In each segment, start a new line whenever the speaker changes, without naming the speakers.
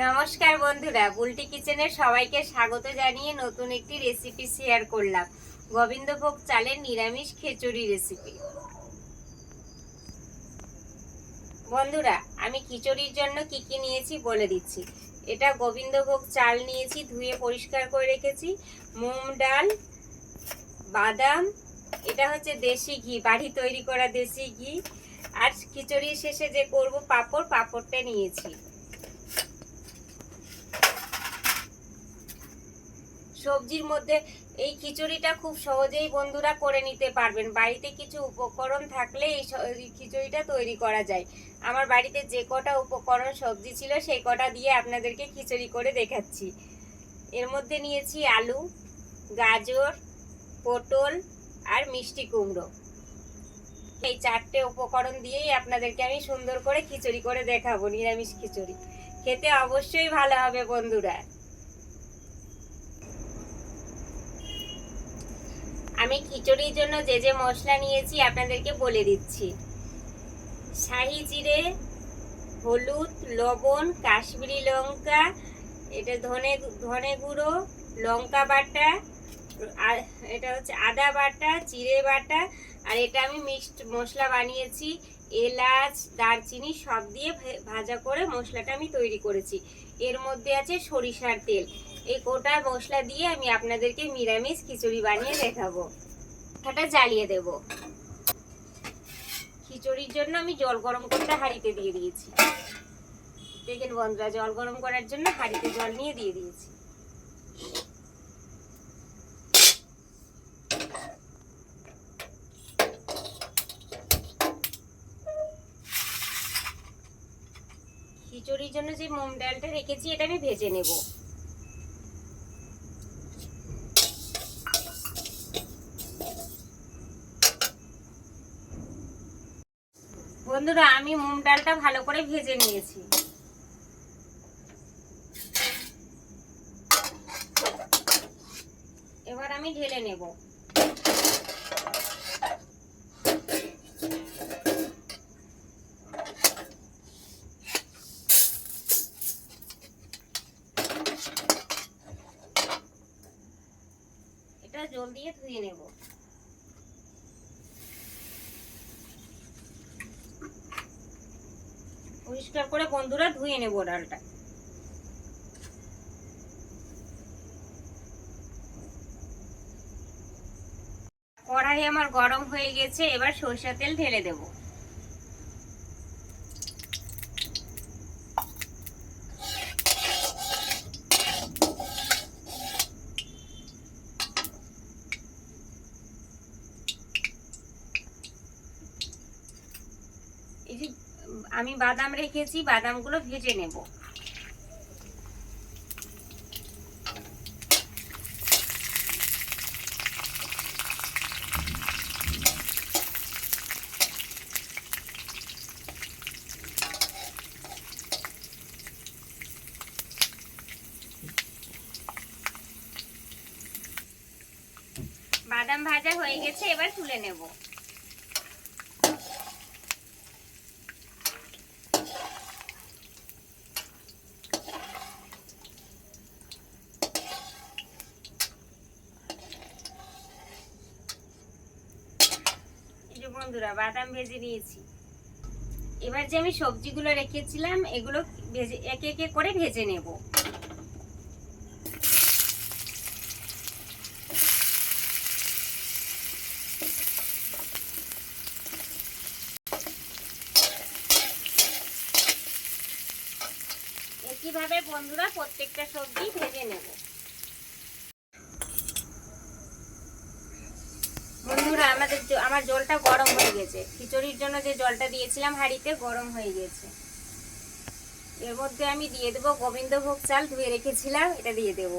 নমস্কার বন্ধুরা, বুলটি কিচেনের সবাইকে স্বাগত জানিয়ে নতুন একটি রেসিপি শেয়ার করলাম। গোবিন্দভোগ চালের নিরামিষ খিচুড়ি রেসিপি। বন্ধুরা, আমি খিচুড়ির জন্য কি কি নিয়েছি বলে দিচ্ছি। এটা গোবিন্দভোগ চাল নিয়েছি, ধুয়ে পরিষ্কার করে রেখেছি। মুগ ডাল, বাদাম, এটা হচ্ছে দেশি ঘি, বাড়ি তৈরি করা দেশি ঘি। আর খিচুড়ির শেষে যে করব পাঁপড়টা নিয়েছি। সবজির মধ্যে এই খিচুড়িটা খুব সহজেই বন্ধুরা করে নিতে পারবেন। বাড়িতে কিছু উপকরণ থাকলে এই খিচুড়িটা তৈরি করা যায়। আমার বাড়িতে যে কটা উপকরণ সবজি ছিল সেই কটা দিয়ে আপনাদেরকে খিচুড়ি করে দেখাচ্ছি। এর মধ্যে নিয়েছি আলু, গাজর, পটল আর মিষ্টি কুমড়ো। এই চারটে উপকরণ দিয়েই আপনাদেরকে আমি সুন্দর করে খিচুড়ি করে দেখাবো। নিরামিষ খিচুড়ি খেতে অবশ্যই ভালো হবে বন্ধুরা। আমি খিচুড়ির জন্য যে যে মশলা নিয়েছি আপনাদেরকে বলে দিচ্ছি। শাহি জিরে, হলুদ, লবণ, কাশ্মীরি লঙ্কা, এটা ধনে গুঁড়ো, লঙ্কা বাটা, আর এটা হচ্ছে আদা বাটা, জিরে বাটা, আর এটা আমি মিক্সড মশলা বানিয়েছি। এলাচ, দারচিনি সব দিয়ে ভাজা করে মশলাটা আমি তৈরি করেছি। এর মধ্যে আছে সরিষার তেল। এই গোটা মশলা দিয়ে আমি আপনাদেরকে নিরামিষ খিচুড়ি বানিয়ে দেখাবো। এটা জ্বালিয়ে দেব। খিচুড়ির জন্য আমি জল গরম করতে হাঁড়িতে দিয়ে দিয়েছি। দেখেন বন্ধুরা, জল গরম করার জন্য হাঁড়িতে জল নিয়ে দিয়ে দিয়েছি। খিচুড়ির জন্য যে মুগ ডালটা রেখেছি এটা আমি ভেজে নেব। বন্ধুরা, আমি মুগ ডালটা ভালো করে ভেজে নিয়েছি। এবার আমি ঢেলে নেব। এটা জল দিয়ে ধুয়ে নেব। পরিষ্কার করে বন্ধুরা ধুয়ে নেব ডালটা। কড়াই আমার গরম হয়ে গেছে, এবার সরষের তেল ঢেলে দেব। এই যে আমি বাদাম রেখেছি, বাদামগুলো ভেজে নেব। বাদাম ভাজা হয়ে গেছে, এবার তুলে নেব। এই যে বন্ধুরা, বাদাম ভেজে নিয়েছি। এবার যে আমি সবজিগুলো রেখেছিলাম এগুলো ভেজে একে একে করে ভেজে নেব। একইভাবে বন্ধুরা প্রত্যেকটা সবজি ভেজে নেব। বন্ধুরা, আমার জলটা গরম হয়ে গেছে। খিচুড়ির জন্য যে জলটা দিয়েছিলাম হাঁড়িতে গরম হয়ে গেছে। এর মধ্যে আমি দিয়ে দেবো গোবিন্দভোগ চাল ধুয়ে রেখেছিলাম, এটা দিয়ে দেব।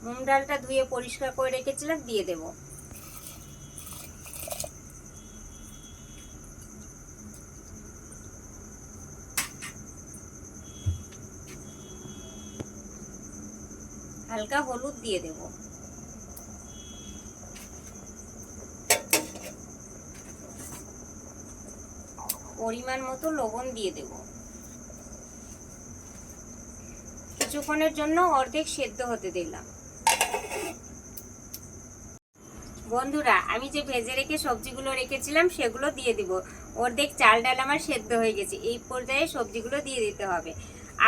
মুগ ডালটা ধুয়ে পরিষ্কার করে রেখেছিলাম, দিয়ে দেব। হালকা হলুদ দিয়ে দেব। পরিমাণ মতো লবণ দিয়ে দেব। কিছুক্ষণের জন্য অর্ধেক সেদ্ধ হতে দিলাম। বন্ধুরা, আমি যে ভেজে রেখে সবজিগুলো রেখেছিলাম সেগুলো দিয়ে দিব। অর্ধেক চাল ডাল আমার সেদ্ধ হয়ে গেছে। এই পর্যায়ে সবজিগুলো দিয়ে দিতে হবে।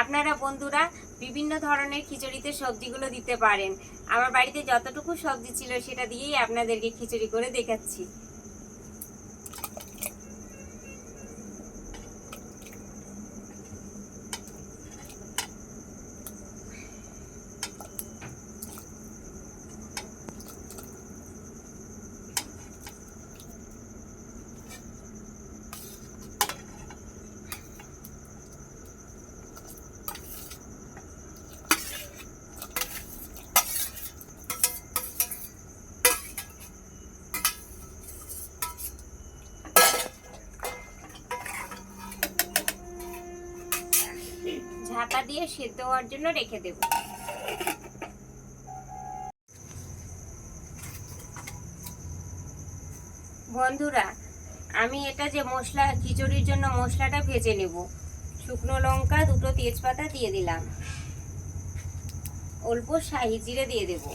আপনারা বন্ধুরা বিভিন্ন ধরনের খিচুড়িতে সবজিগুলো দিতে পারেন। আমার বাড়িতে যতটুকু সবজি ছিল সেটা দিয়েই আপনাদেরকে খিচুড়ি করে দেখাচ্ছি। ঢাকা দিয়ে সেদ্ধ হওয়ার জন্য রেখে দেব। বন্ধুরা, আমি এটা যে মশলা খিচুড়ির জন্য মশলাটা ভেজে নেব। শুকনো লঙ্কা, দুটো তেজপাতা দিয়ে দিলাম, অল্প শাহি জিরে দিয়ে দেব,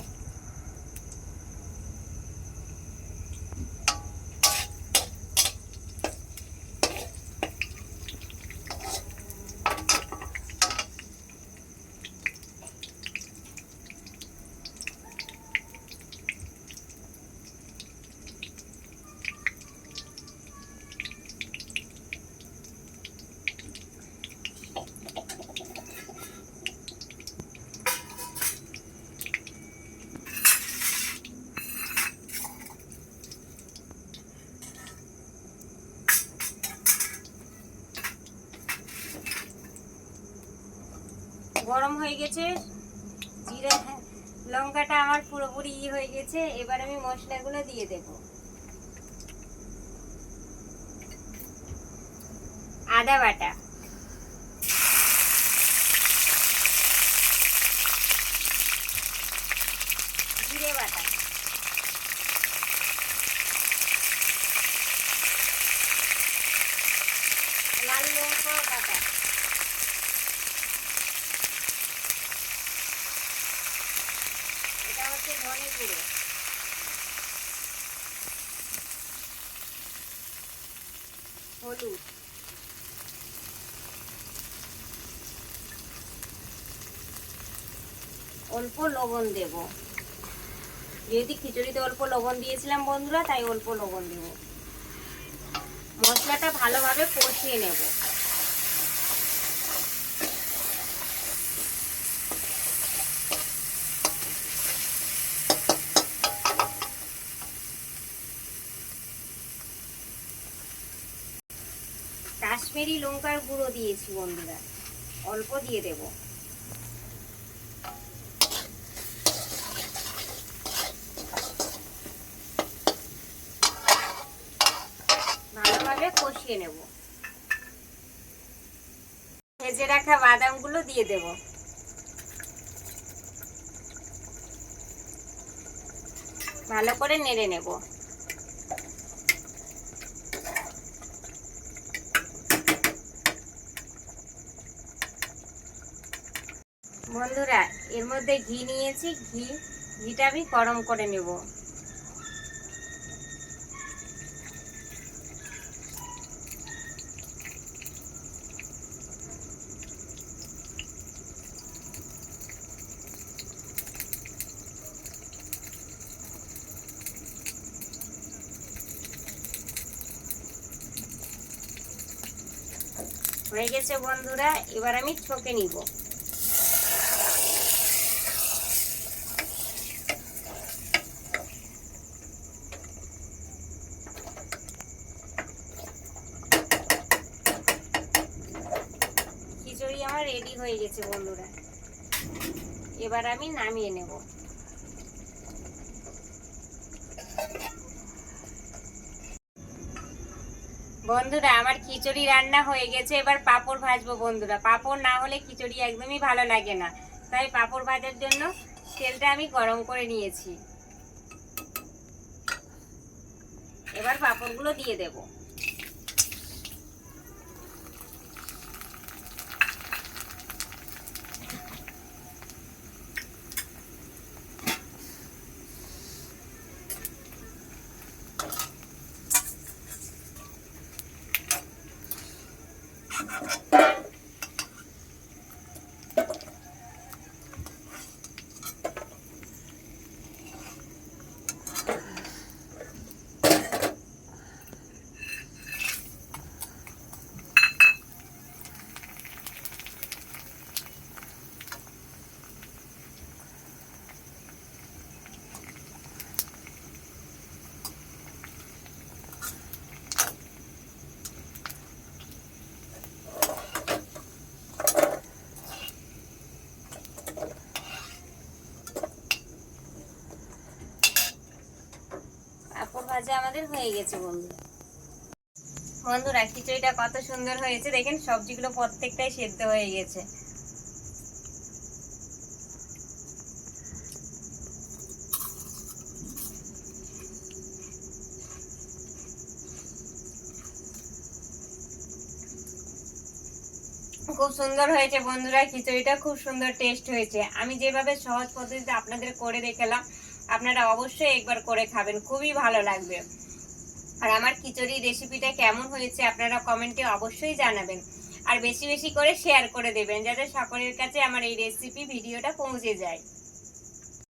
গরম হয়ে গেছে জিরে, লঙ্কাটা আমার পুরোপুরি হয়ে গেছে। এবার আমি মশলাগুলো দিয়ে দেব। আদা বাটা, জিরে বাটা, লাল লঙ্কা বাটা, এটা হচ্ছে ধনে গুঁড়ো, হলুদ, অল্প লবণ দেব। যেহেতু খিচুড়িতে অল্প লবণ দিয়েছিলাম বন্ধুরা, তাই অল্প লবণ দেব। মশলাটা ভালোভাবে কষিয়ে নেব। কাশ্মীরি লঙ্কার গুঁড়ো দিয়েছি বন্ধুরা, অল্প দিয়ে দেব। ভালোভাবে কষিয়ে নেব। ভেজে রাখা বাদামগুলো দিয়ে দেব। ভালো করে নেড়ে নেব। বন্ধুরা, এর মধ্যে ঘি নিয়েছি, ঘিটা আমি গরম করে নেব। হয়ে গেছে বন্ধুরা, এবার আমি ছকে নিব। খিচুড়ি আমার রেডি হয়ে গেছে বন্ধুরা, এবার আমি নামিয়ে নেব। বন্ধুরা, আমার খিচুড়ি রান্না হয়ে গেছে। এবার পাঁপড় ভাজবো বন্ধুরা। পাঁপড় না হলে খিচুড়ি একদমই ভালো লাগে না, তাই পাঁপড় ভাজার জন্য তেলটা আমি গরম করে নিয়েছি। এবার পাঁপড়গুলো দিয়ে দেব। ভাজা আমাদের হয়ে গেছে বন্ধুরা। বন্ধুরা খিচুড়িটা কত সুন্দর হয়েছে দেখেন, সবজিগুলো প্রত্যেকটাই সেদ্ধ হয়ে গেছে। খুব সুন্দর হয়েছে বন্ধুরা, খিচুড়িটা খুব সুন্দর টেস্ট হয়েছে। আমি যেভাবে সহজ পদ্ধতিতে আপনাদের করে দেখালাম, আপনারা অবশ্যই একবার করে খাবেন, খুবই ভালো লাগবে। আর আমার খিচুড়ি রেসিপিটা কেমন হয়েছে আপনারা কমেন্টে অবশ্যই জানাবেন। আর বেশি বেশি করে শেয়ার করে দেবেন, যাতে সকলের কাছে আমার এই রেসিপি ভিডিওটা পৌঁছে যায়।